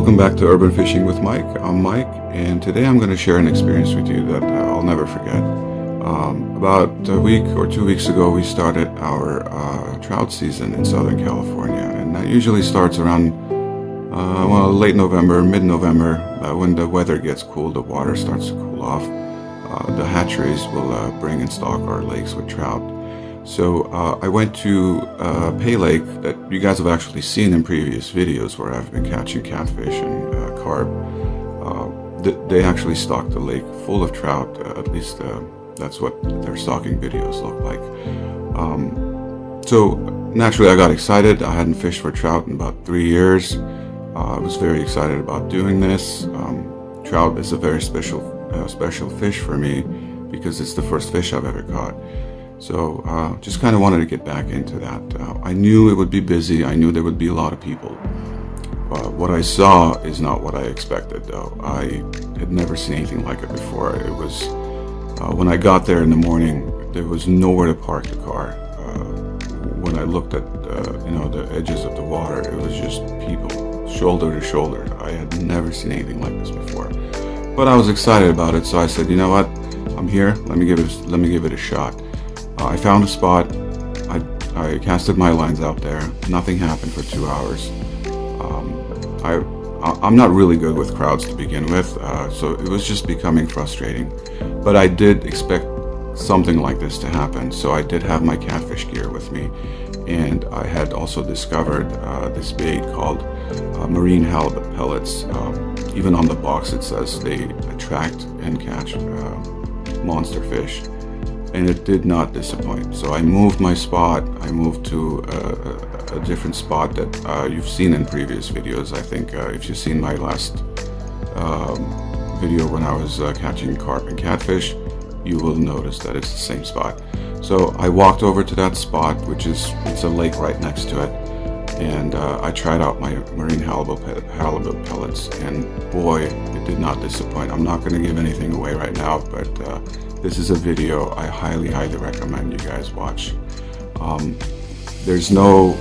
Welcome back to Urban Fishing with Mike. I'm Mike, and today I'm going to share an experience with you that I'll never forget. About a week or 2 weeks ago, we started our trout season in Southern California, and that usually starts around late November, mid-November, when the weather gets cool, the water starts to cool off. The hatcheries will bring and stock our lakes with trout. So I went to Pay Lake that you guys have actually seen in previous videos where I've been catching catfish and carp. They actually stocked the lake full of trout, at least that's what their stocking videos look like. So naturally I got excited. I hadn't fished for trout in about 3 years. I was very excited about doing this. Trout is a very special fish for me because it's the first fish I've ever caught. So just kind of wanted to get back into that. I knew it would be busy. I knew there would be a lot of people. What I saw is not what I expected, though. I had never seen anything like it before. It was when I got there in the morning, there was nowhere to park the car. When I looked at the edges of the water, it was just people, shoulder to shoulder. I had never seen anything like this before. But I was excited about it, so I said, you know what? I'm here. Let me give it a shot. I found a spot. I casted my lines out there. Nothing happened for 2 hours. I'm not really good with crowds to begin with, so it was just becoming frustrating. But I did expect something like this to happen, so I did have my catfish gear with me, and I had also discovered this bait called marine halibut pellets. Even on the box it says they attract and catch monster fish. And it did not disappoint. So I moved my spot. I moved to a different spot that you've seen in previous videos. I think if you've seen my last video when I was catching carp and catfish, you will notice that it's the same spot. So I walked over to that spot, it's a lake right next to it, and I tried out my marine halibut pellets, and boy, it did not disappoint. I'm not going to give anything away right now, but this is a video I highly recommend you guys watch. There's no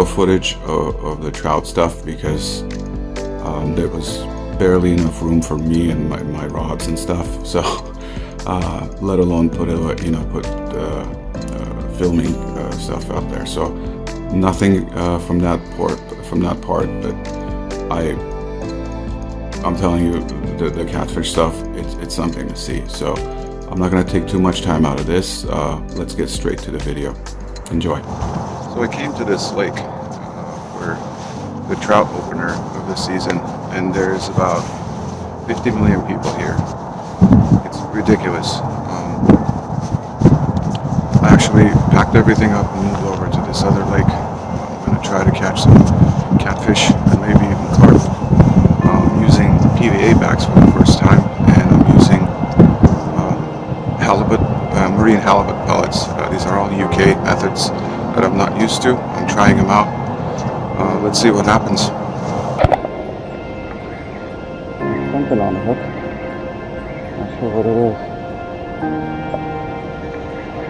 footage of the trout stuff because there was barely enough room for me and my rods and stuff. So let alone put filming stuff out there. So nothing from that part. But I'm telling you, the catfish stuff, it's something to see. So I'm not going to take too much time out of this. Let's get straight to the video. Enjoy. So I came to this lake where the trout opener of the season, and there's about 50 million people here. It's ridiculous. I actually packed everything up and moved over to this other lake. I'm going to try to catch some catfish and maybe even carp. Using PVA bags for the first time, and I'm using marine halibut pellets. These are all UK methods that I'm not used to. I'm trying them out. Let's see what happens. Something on the hook. Not sure what it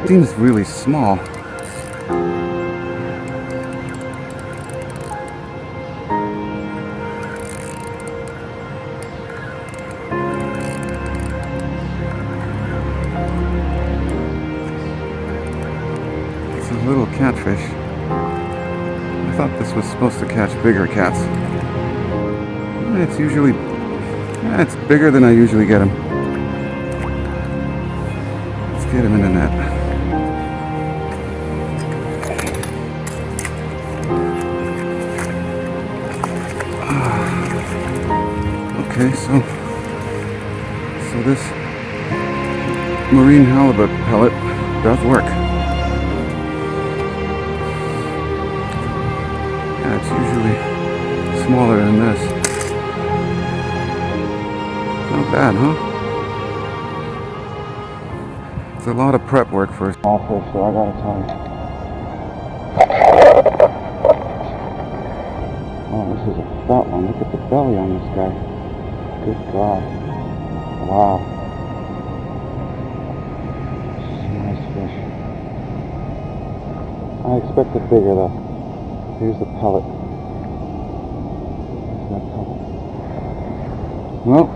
is. Seems really small. Little catfish. I thought this was supposed to catch bigger cats. It's bigger than I usually get them. Let's get him in the net. Okay, so this marine halibut pellet does work. It's usually smaller than this. Not bad, huh? It's a lot of prep work for a small fish, so I gotta tell you. Oh, this is a fat one. Look at the belly on this guy. Good God. Wow. Nice fish. I expected bigger though. Here's the pellet. Here's that pellet. Well,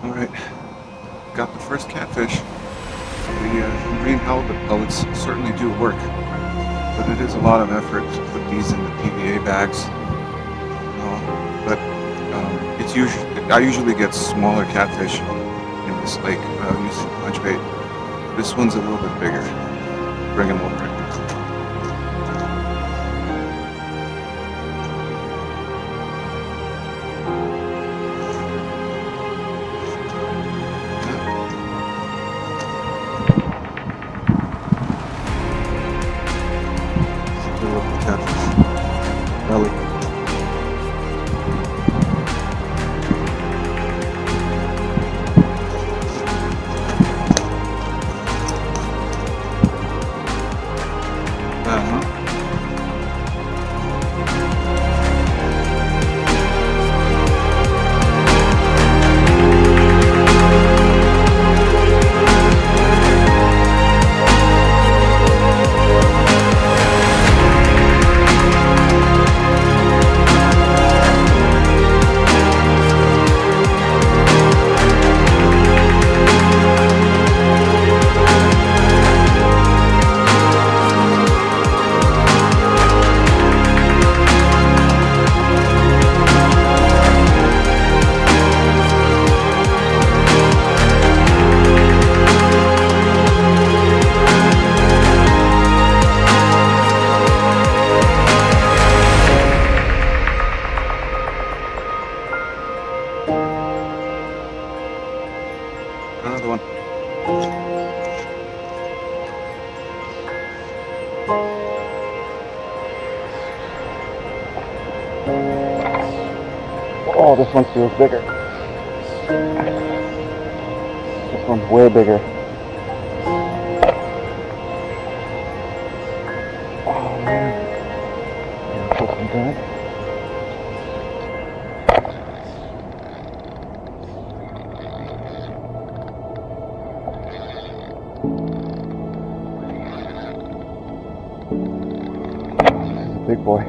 alright, got the first catfish. The green halibut pellets certainly do work, but it is a lot of effort to put these in the PVA bags. But I usually get smaller catfish in this lake using punch bait. This one's a little bit bigger. Bring him over. Belly. Another one. Oh, this one feels bigger. This one's way bigger. Oh man. Put some back. Big boy.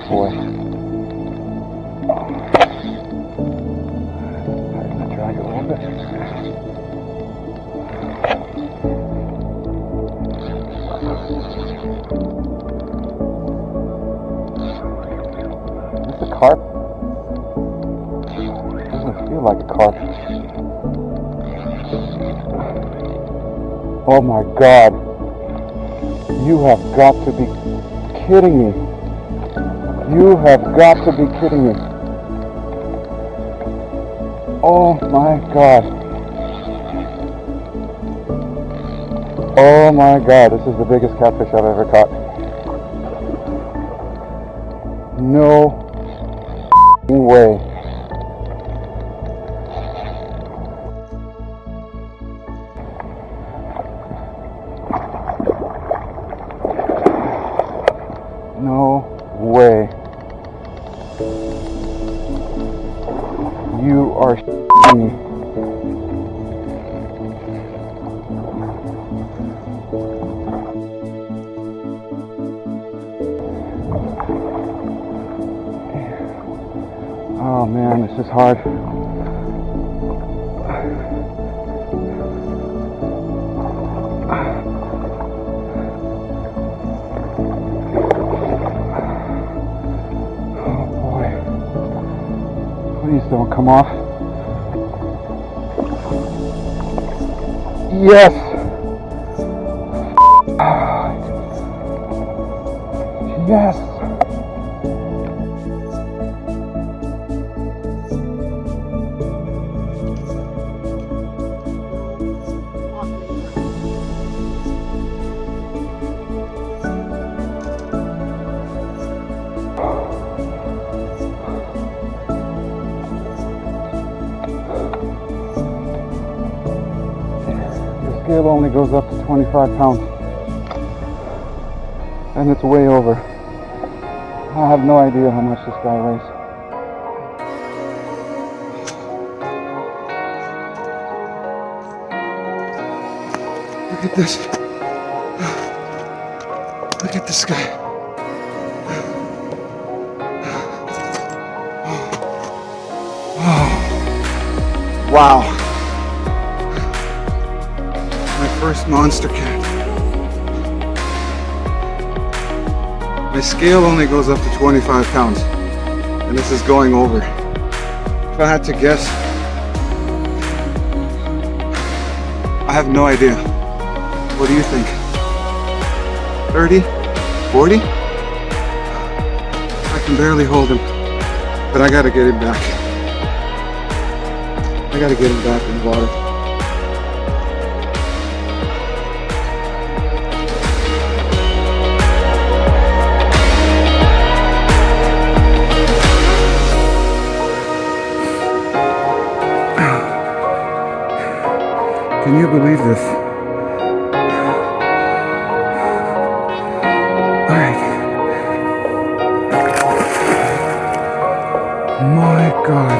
Boy. Tighten the drag a little bit. Is this a carp? It doesn't feel like a carp. Oh my God. You have got to be kidding me. You have got to be kidding me. Oh my God. Oh my God, this is the biggest catfish I've ever caught. No way. No way. You are shitting me. Oh man, this is hard. Oh boy. Please don't come off. Yes! Yes! The scale only goes up to 25 pounds. and it's way over. I have no idea how much this guy weighs. Look at this. Look at this guy. Oh. Wow. My first monster cat. My scale only goes up to 25 pounds, and this is going over. If I had to guess, I have no idea. What do you think? 30? 40? I can barely hold him, but I gotta get him back. I gotta get him back in the water. Can you believe this? Alright. My God.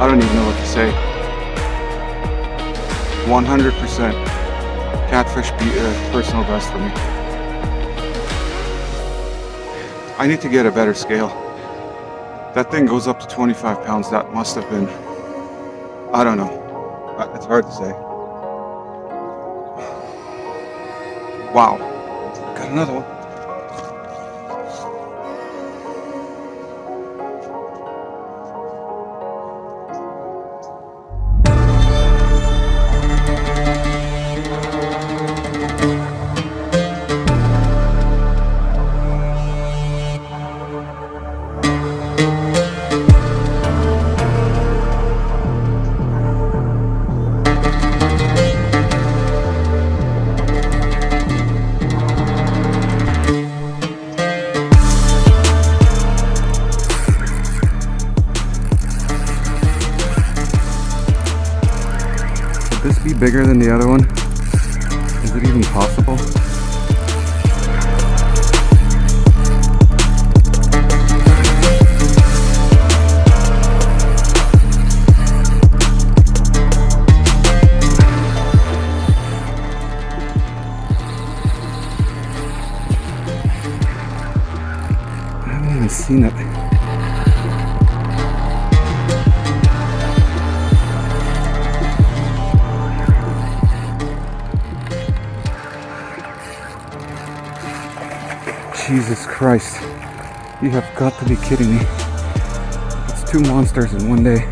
I don't even know what to say. 100% catfish personal best for me. I need to get a better scale. That thing goes up to 25 pounds. That must have been, I don't know. It's hard to say. Wow. Got another one. Could this be bigger than the other one? Is it even possible? I haven't even seen it. Jesus Christ, you have got to be kidding me. It's two monsters in one day.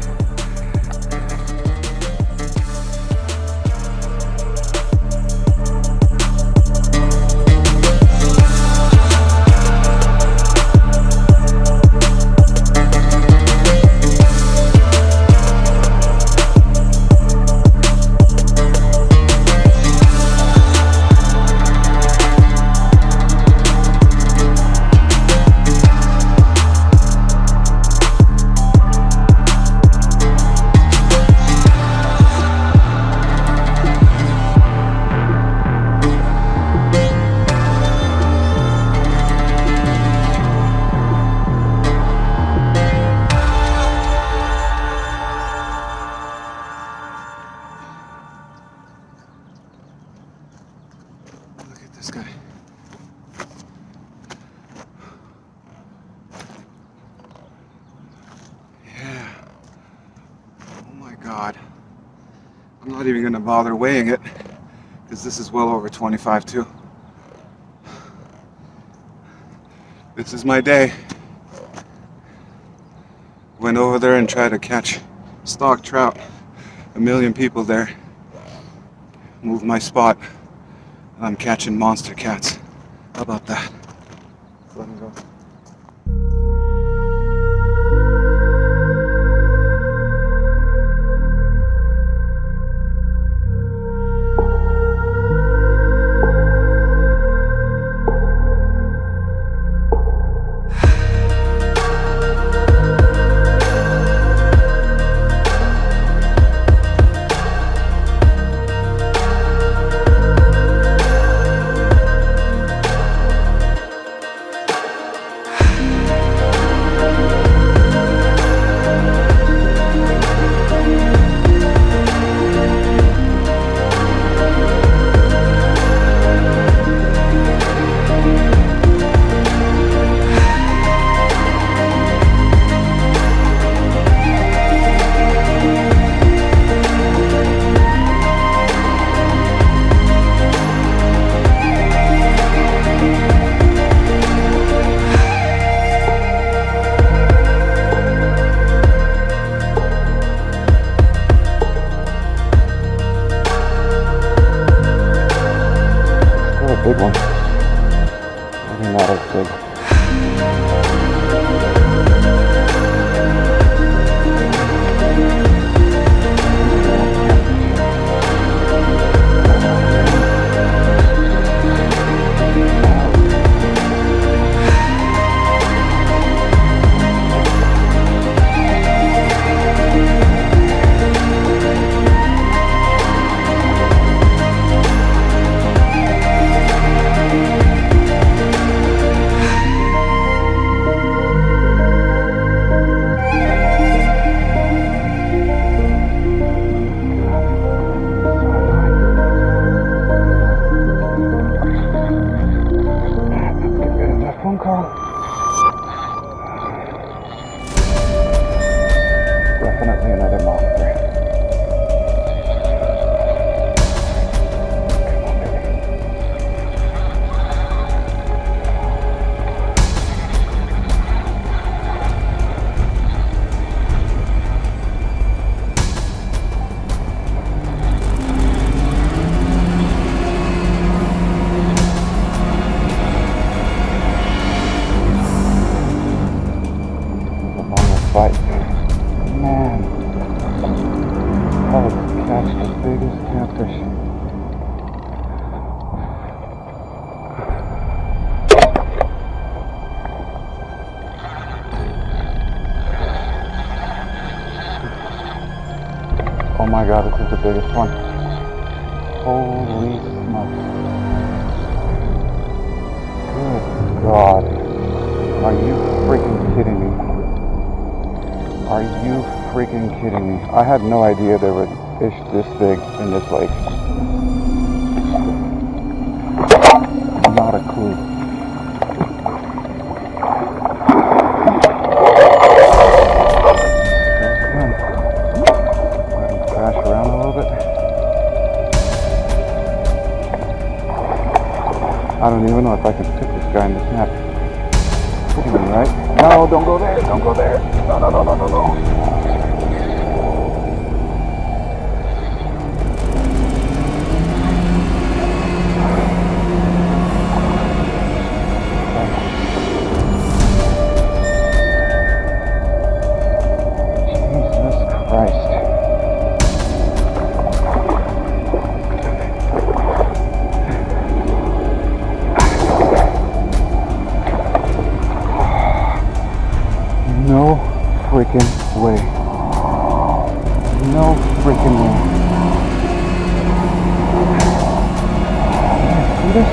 This guy. Yeah. Oh my God. I'm not even gonna bother weighing it because this is well over 25 too. This is my day. Went over there and tried to catch stock trout. A million people there. Move my spot. I'm catching monster cats. How about that? Let me go. Big one. Maybe not as big. Definitely another monster. Fight. Man, I'll catch the biggest catfish. Oh my god, this is the biggest one. Holy smokes. Good God. Are you freaking kidding me? Are you freaking kidding me? I had no idea there were fish this big in this lake. Not a clue. Let him crash around a little bit. I don't even know if I can fit this guy in this net. Right? No, don't go there. Don't go there. No, no, no, no, no, no. No freaking way. No freaking way. See this?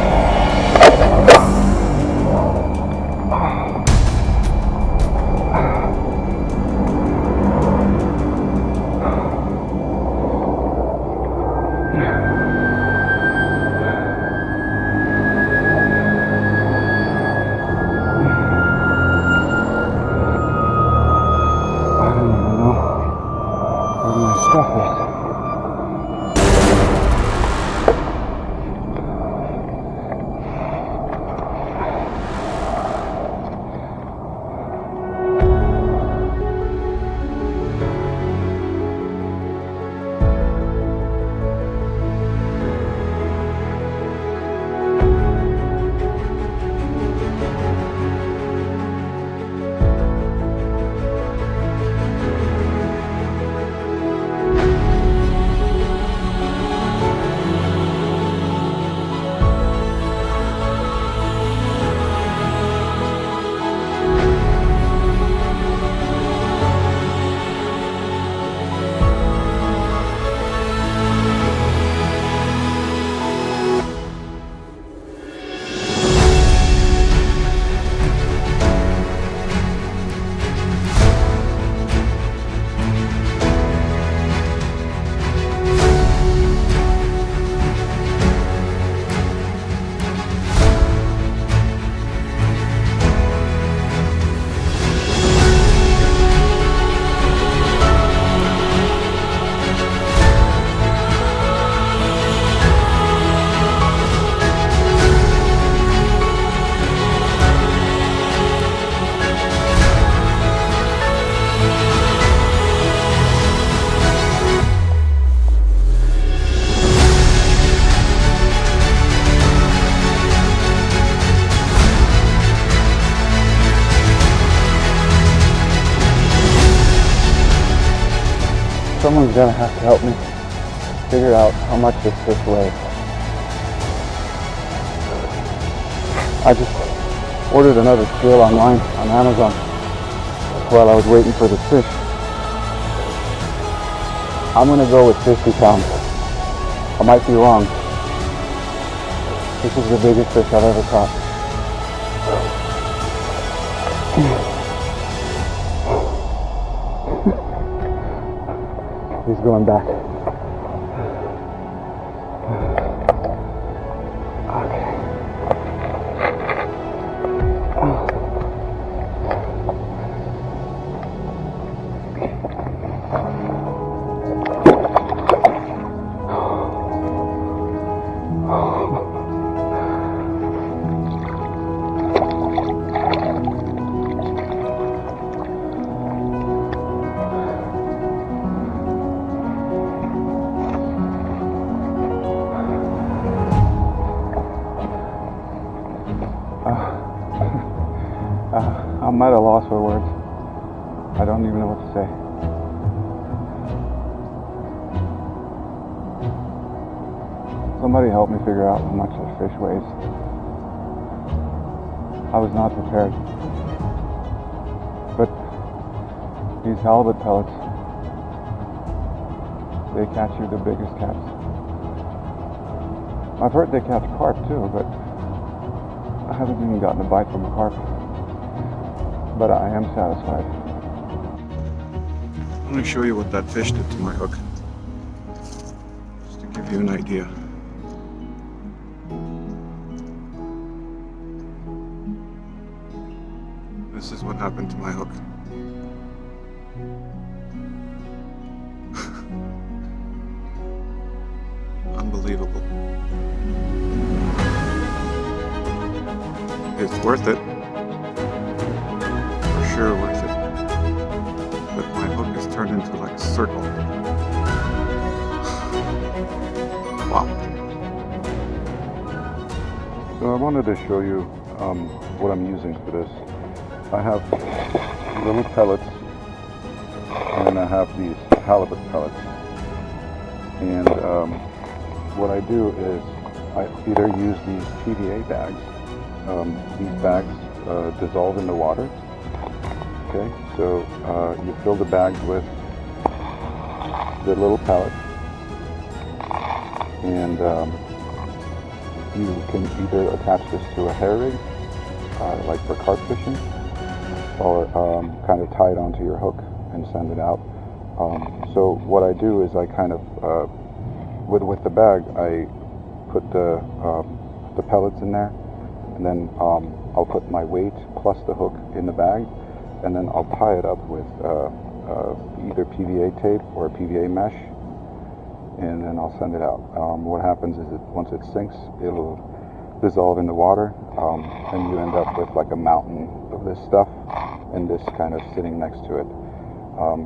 Somebody's gonna have to help me figure out how much this fish weighs. I just ordered another scale online on Amazon while I was waiting for the fish. I'm gonna go with 50 pounds. I might be wrong. This is the biggest fish I've ever caught. He's going back. I'm at a loss for words. I don't even know what to say. Somebody help me figure out how much this fish weighs. I was not prepared. But these halibut pellets, they catch you the biggest cats. I've heard they catch carp too, but I haven't even gotten a bite from a carp. But I am satisfied. Let me show you what that fish did to my hook, just to give you an idea. This is what happened to my hook. Unbelievable. It's worth it. Sure worth it, but my hook is turned into like a circle. Wow. So I wanted to show you what I'm using for this. I have little pellets and I have these halibut pellets, and what I do is I either use these PVA bags. These bags dissolve in the water. Okay, so you fill the bags with the little pellet, and you can either attach this to a hair rig, like for carp fishing, or kind of tie it onto your hook and send it out. So what I do is I kind of, with the bag, I put the pellets in there, and then I'll put my weight plus the hook in the bag, and then I'll tie it up with either PVA tape or PVA mesh, and then I'll send it out. What happens is that once it sinks, it'll dissolve in the water, and you end up with like a mountain of this stuff, and this kind of sitting next to it.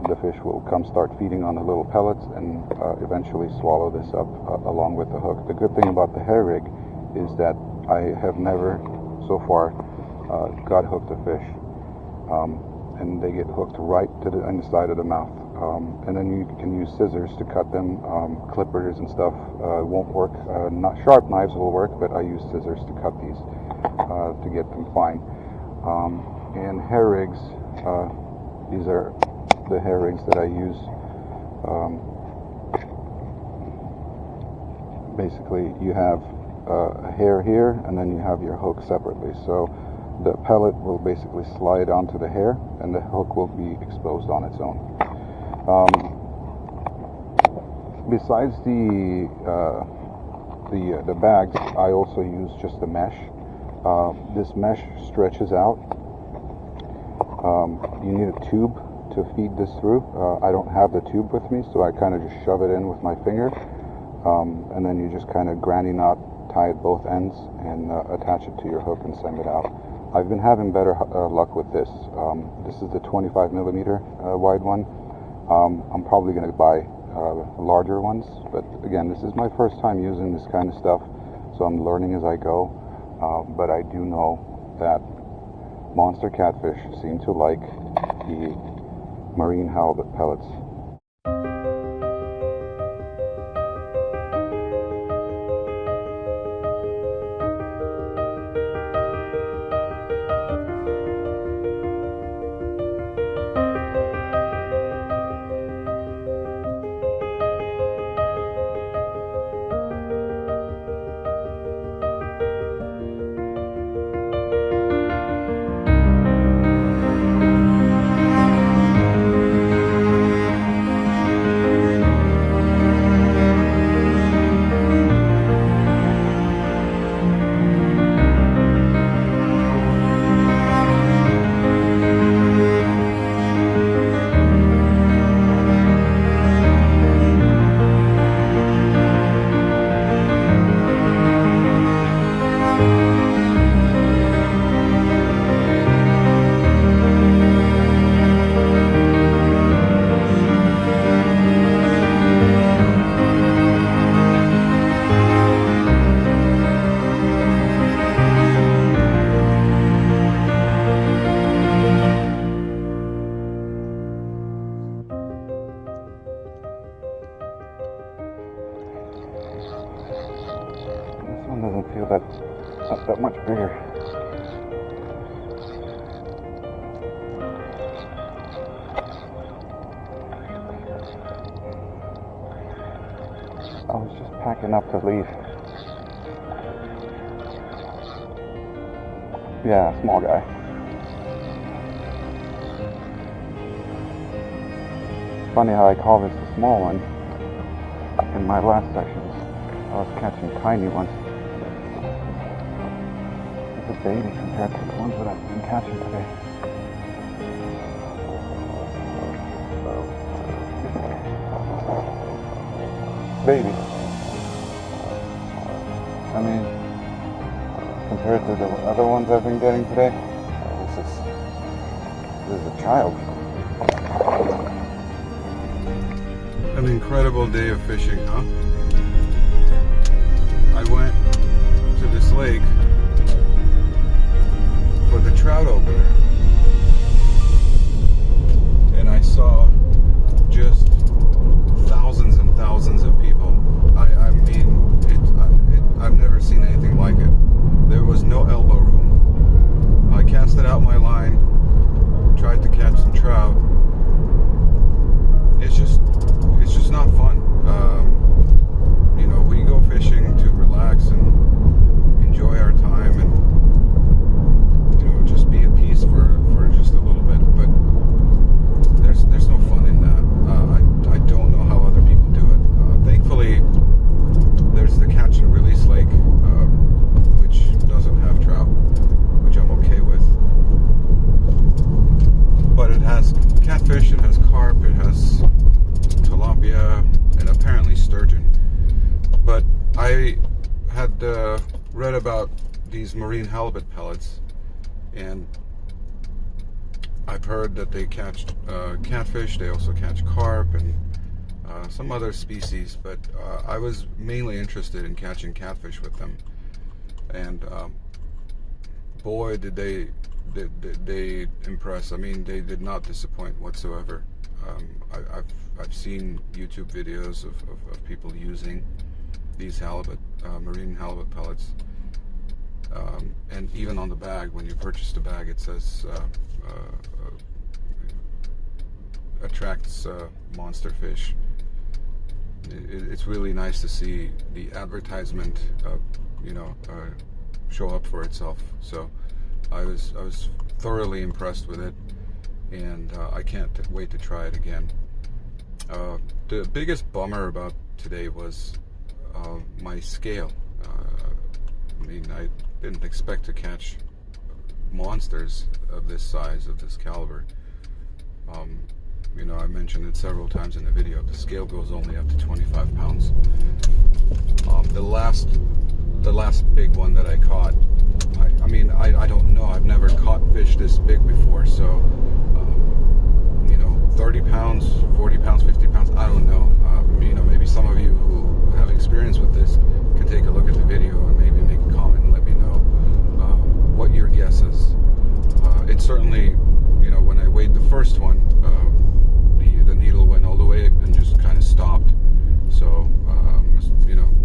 The fish will come start feeding on the little pellets and eventually swallow this up along with the hook. The good thing about the hair rig is that I have never so far got hooked a fish. And they get hooked right to the inside of the mouth. And then you can use scissors to cut them. Clippers and stuff won't work. Not sharp knives will work, but I use scissors to cut these to get them fine. And hair rigs, these are the hair rigs that I use. Basically, you have a hair here, and then you have your hook separately. So the pellet will basically slide onto the hair, and the hook will be exposed on its own. Besides the bags, I also use just the mesh. This mesh stretches out. You need a tube to feed this through. I don't have the tube with me, so I kind of just shove it in with my finger, and then you just kind of granny knot, tie it both ends, and attach it to your hook and send it out. I've been having better luck with this. This is the 25 millimeter wide one. I'm probably going to buy larger ones, but again, this is my first time using this kind of stuff, so I'm learning as I go. But I do know that monster catfish seem to like the marine halibut pellets. one doesn't feel that much bigger. I was just packing up to leave. Yeah, small guy. Funny how I call this a small one. In my last sessions, I was catching tiny ones. It's a baby compared to the ones that I've been catching today. Baby. I mean, compared to the other ones I've been getting today, this is a child. An incredible day of fishing, huh? I went to this lake for the trout opener, and I saw just thousands and thousands of people. I mean, I've never seen anything like it. There was no elbow room. I casted out my line, tried to catch some trout. It's just not fun. You know, we go fishing to relax and enjoy our time and, you know, just be at peace for just a little bit. But there's no fun in that. I don't know how other people do it. Thankfully, there's the catch and release lake, which doesn't have trout, which I'm okay with. But it has catfish, it has carp, it has tilapia, and apparently sturgeon. But I had read about these marine halibut pellets, and I've heard that they catch catfish, they also catch carp and some other species, but I was mainly interested in catching catfish with them. And boy, did they impress. I mean, they did not disappoint whatsoever. I've seen YouTube videos of people using these marine halibut pellets, and even on the bag, when you purchase the bag, it says attracts monster fish. It's really nice to see the advertisement, show up for itself. So I was thoroughly impressed with it, and I can't wait to try it again. The biggest bummer about today was my scale. I mean, I didn't expect to catch monsters of this size, of this caliber. You know, I mentioned it several times in the video. The scale goes only up to 25 pounds. The last big one that I caught, I mean, I don't know. I've never caught fish this big before, so 30 pounds, 40 pounds, 50 pounds, I don't know. Maybe some of you who have experience with this can take a look at the video and maybe make a comment and let me know what your guess is. It certainly, when I weighed the first one, the needle went all the way and just kind of stopped. So,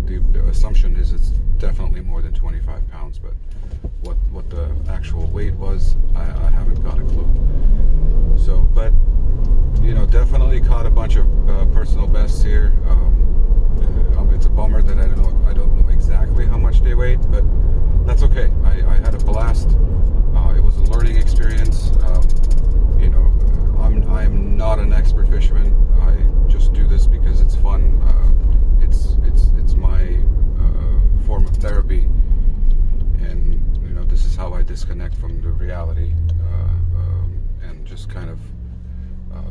the assumption is it's definitely more than 25 pounds, but what the actual weight was, I haven't got a clue. So, but definitely caught a bunch of personal bests here. It's a bummer that I don't know exactly how much they weighed, but that's okay. I had a blast. It was a learning experience. I'm not an expert fisherman. I just do this because it's fun. It's my form of therapy, and this is how I disconnect from the reality and just kind of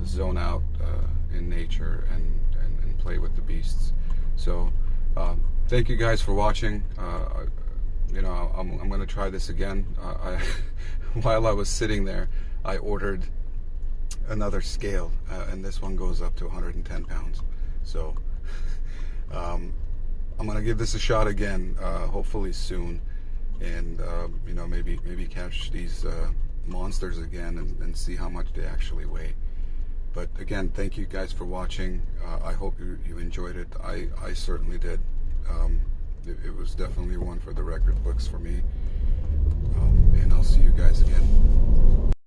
zone out in nature and play with the beasts. So thank you guys for watching. I'm going to try this again. While I was sitting there, I ordered another scale, and this one goes up to 110 pounds. So I'm going to give this a shot again, hopefully soon, and maybe catch these monsters again and see how much they actually weigh. But again, thank you guys for watching. I hope you enjoyed it. I certainly did. it was definitely one for the record books for me. And I'll see you guys again.